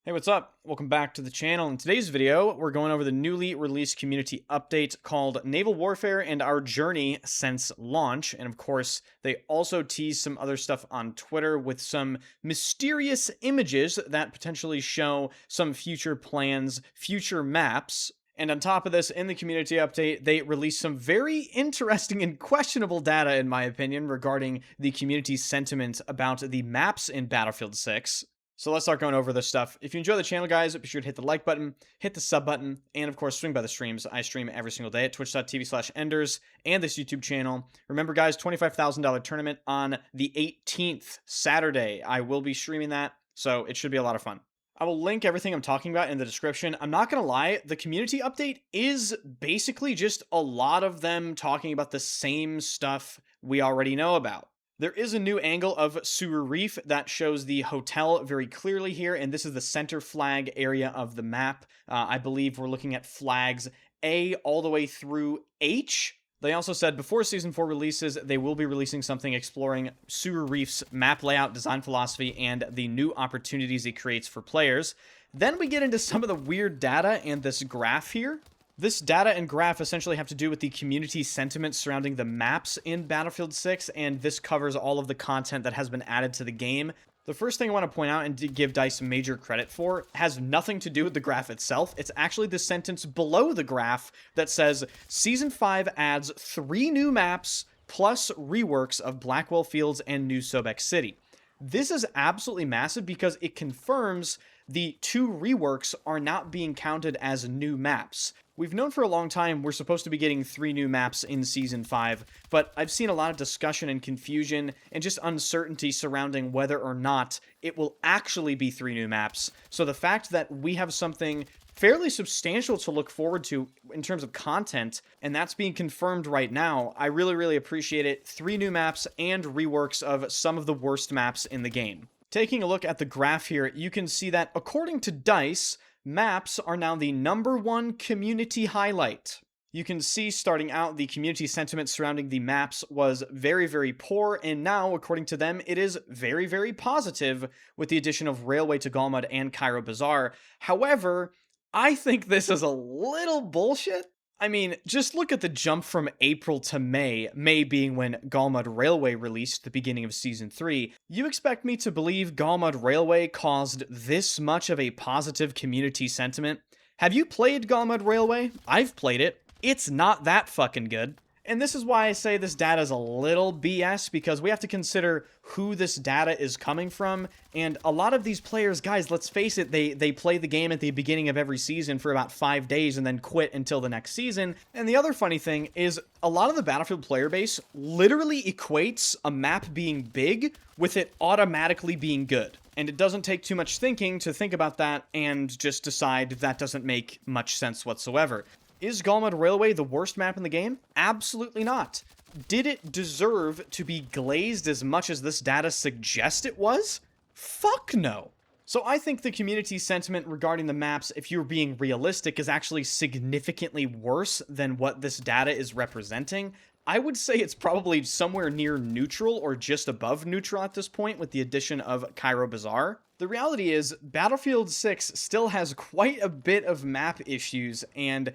Hey, what's up? Welcome back to the channel. In today's video, we're going over the newly released community update called Naval Warfare and Our Journey Since Launch. And of course, they also tease some other stuff on Twitter with some mysterious images that potentially show some future plans, future maps. And on top of this, in the community update, they released some very interesting and questionable data, in my opinion, regarding the community's sentiment about the maps in Battlefield 6. So let's start going over this stuff. If you enjoy the channel, guys, be sure to hit the like button, hit the sub button, and of course, swing by the streams. I stream every single day at twitch.tv/enders and this YouTube channel. Remember, guys, $25,000 tournament on the 18th, Saturday. I will be streaming that, so it should be a lot of fun. I will link everything I'm talking about in the description. I'm not going to lie, the community update is basically just a lot of them talking about the same stuff we already know about. There is a new angle of Shure Reef that shows the hotel very clearly here, and this is the center flag area of the map. I believe we're looking at flags A all the way through H. They also said before Season 4 releases, they will be releasing something exploring Shure Reef's map layout, design philosophy, and the new opportunities it creates for players. Then we get into some of the weird data and this graph here. This data and graph essentially have to do with the community sentiment surrounding the maps in Battlefield 6, and this covers all of the content that has been added to the game. The first thing I want to point out and to give DICE major credit for has nothing to do with the graph itself. It's actually the sentence below the graph that says, Season 5 adds 3 new maps plus reworks of Blackwell Fields and New Sobek City. This is absolutely massive because it confirms the 2 reworks are not being counted as new maps. We've known for a long time we're supposed to be getting 3 new maps in Season 5, but I've seen a lot of discussion and confusion and just uncertainty surrounding whether or not it will actually be 3 new maps. So the fact that we have something fairly substantial to look forward to in terms of content, and that's being confirmed right now, I really appreciate it. 3 new maps and reworks of some of the worst maps in the game. Taking a look at the graph here, you can see that according to DICE, maps are now the #1 community highlight. You can see starting out the community sentiment surrounding the maps was very poor, and now, according to them, it is very positive with the addition of Railway to Galmud and Cairo Bazaar. However, I think this is a little bullshit. I mean, just look at the jump from April to May, May being when Galmud Railway released at the beginning of Season 3. You expect me to believe Galmud Railway caused this much of a positive community sentiment? Have you played Galmud Railway? I've played it. It's not that fucking good. And this is why I say this data is a little BS, because we have to consider who this data is coming from. And a lot of these players, guys, let's face it, they play the game at the beginning of every season for about 5 days and then quit until the next season. And the other funny thing is a lot of the Battlefield player base literally equates a map being big with it automatically being good. And it doesn't take too much thinking to think about that and just decide that doesn't make much sense whatsoever. Is Galmud Railway the worst map in the game? Absolutely not. Did it deserve to be glazed as much as this data suggests it was? Fuck no. So I think the community sentiment regarding the maps, if you're being realistic, is actually significantly worse than what this data is representing. I would say it's probably somewhere near neutral or just above neutral at this point with the addition of Cairo Bazaar. The reality is, Battlefield 6 still has quite a bit of map issues, and,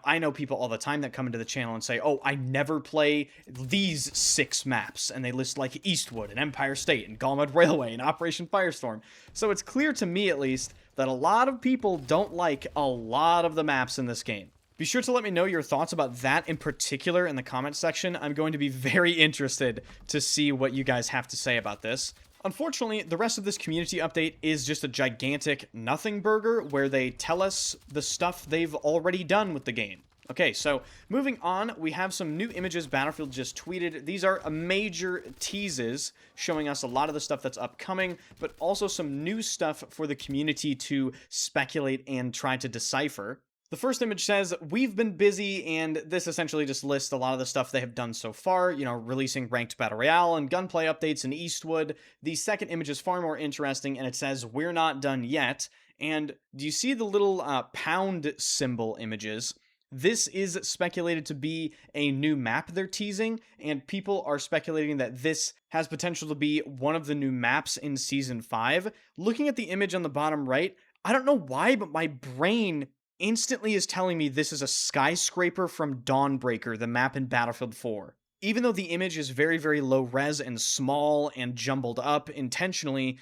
I know people all the time that come into the channel and say, oh, I never play these 6 maps, and they list, like, Eastwood, and Empire State, and Galmud Railway, and Operation Firestorm. So it's clear to me, at least, that a lot of people don't like a lot of the maps in this game. Be sure to let me know your thoughts about that in particular in the comment section. I'm going to be very interested to see what you guys have to say about this. Unfortunately, the rest of this community update is just a gigantic nothing burger where they tell us the stuff they've already done with the game. Okay, so moving on, we have some new images Battlefield just tweeted. These are major teases showing us a lot of the stuff that's upcoming, but also some new stuff for the community to speculate and try to decipher. The first image says, we've been busy, and this essentially just lists a lot of the stuff they have done so far, releasing ranked battle royale and gunplay updates in Eastwood. The second image is far more interesting, and it says, we're not done yet. And do you see the little pound symbol images? This is speculated to be a new map they're teasing, and people are speculating that this has potential to be one of the new maps in Season 5. Looking at the image on the bottom right, I don't know why, but my brain instantly is telling me this is a skyscraper from Dawnbreaker, the map in Battlefield 4. Even though the image is very, very low res and small and jumbled up intentionally,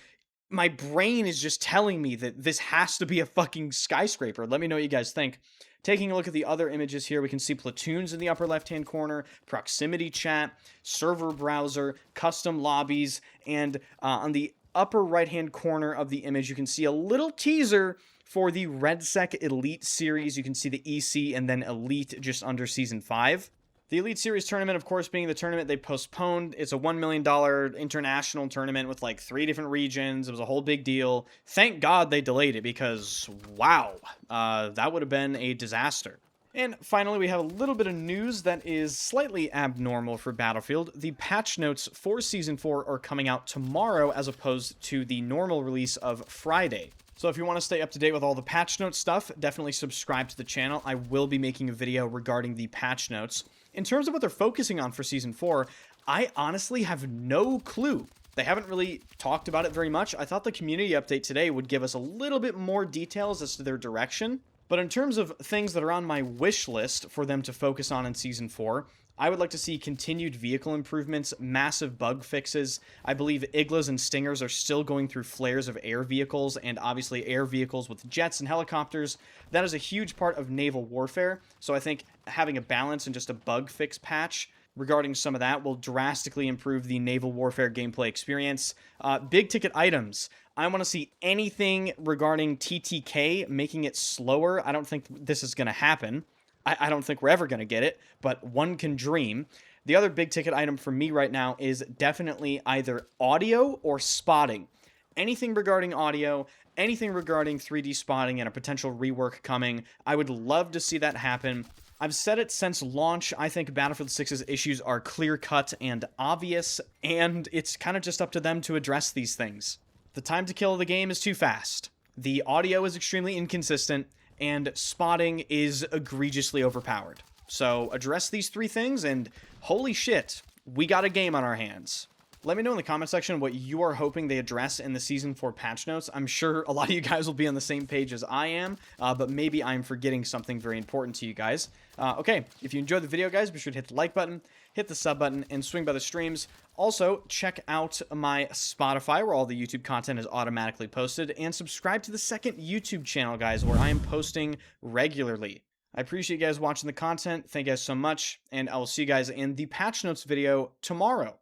my brain is just telling me that this has to be a fucking skyscraper. Let me know what you guys think. Taking a look at the other images here, we can see platoons in the upper left-hand corner, proximity chat, server browser, custom lobbies, and on the upper right-hand corner of the image, you can see a little teaser for the RedSec Elite Series. You can see the EC and then Elite just under Season 5. The Elite Series tournament, of course, being the tournament they postponed. It's a $1 million international tournament with like 3 different regions. It was a whole big deal. Thank God they delayed it because, wow, that would have been a disaster. And finally, we have a little bit of news that is slightly abnormal for Battlefield. The patch notes for Season 4 are coming out tomorrow as opposed to the normal release of Friday. So if you want to stay up to date with all the patch notes stuff, definitely subscribe to the channel. I will be making a video regarding the patch notes. In terms of what they're focusing on for Season 4, I honestly have no clue. They haven't really talked about it very much. I thought the community update today would give us a little bit more details as to their direction. But in terms of things that are on my wish list for them to focus on in Season 4, I would like to see continued vehicle improvements, massive bug fixes. I believe Iglas and Stingers are still going through flares of air vehicles, and obviously air vehicles with jets and helicopters. That is a huge part of naval warfare, so I think having a balance and just a bug fix patch regarding some of that will drastically improve the naval warfare gameplay experience. Big ticket items. I want to see anything regarding TTK, making it slower. I don't think this is going to happen. I don't think we're ever going to get it, but one can dream. The other big ticket item for me right now is definitely either audio or spotting. Anything regarding audio, anything regarding 3D spotting and a potential rework coming, I would love to see that happen. I've said it since launch, I think Battlefield 6's issues are clear-cut and obvious, and it's kind of just up to them to address these things. The time to kill of the game is too fast. The audio is extremely inconsistent, and spotting is egregiously overpowered. So address these 3 things, and holy shit, we got a game on our hands. Let me know in the comment section what you are hoping they address in the Season 4 patch notes. I'm sure a lot of you guys will be on the same page as I am, but maybe I'm forgetting something very important to you guys. Okay, if you enjoyed the video, guys, be sure to hit the like button, hit the sub button, and swing by the streams. Also, check out my Spotify, where all the YouTube content is automatically posted, and subscribe to the second YouTube channel, guys, where I am posting regularly. I appreciate you guys watching the content. Thank you guys so much, and I will see you guys in the patch notes video tomorrow.